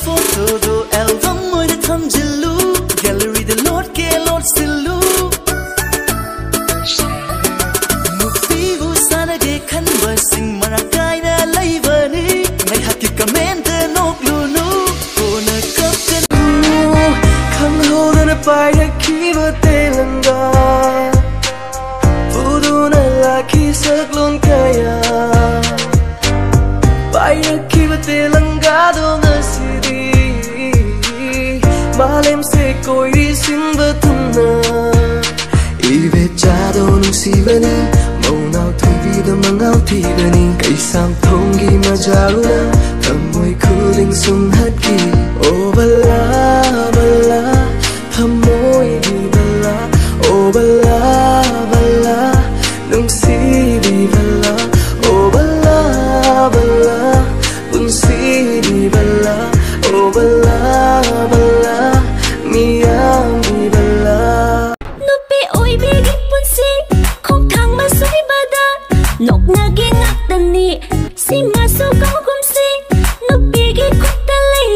photo do album moi da tham jilu gallery the lord ke lord stilu movie vu sana ge khan ba sing mara kai na laibani mai hakki comment nok lu nu ona kapten khang ho na pai na ki ba te langa pudu na la ki sak lon kaya pai na ki ba te langa do na Malem se koi di simba thumna Ive chado nusibani Maunau thui vida mangau thibani Kai sam thongi majaruna Thamoi khuling sum hatki O bala bala Thamoi di bala O bala bala Nungsibi bala O bala bala Nungsibi bala O bala bala Nok nagi ngakdani si maso kau kumsi nupigi kutali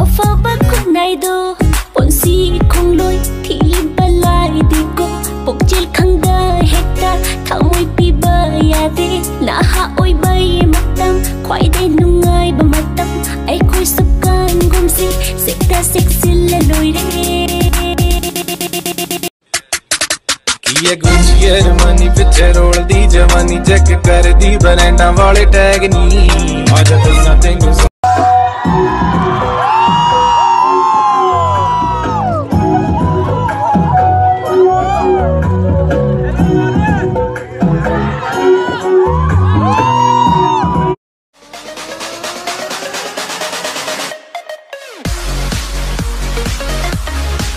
afaba kunaido ponsi kongloi thi balai diko pokjil khangda hekta thamoi piba yade na ha oi bai matam khwai de nungai ba matam ai khoi sapkan gumsi sekta seksil loire ये गुंजिए जवानी पिछे रोल दी जवानी चेक कर दी बरैंडा वाले टैग नी आज तो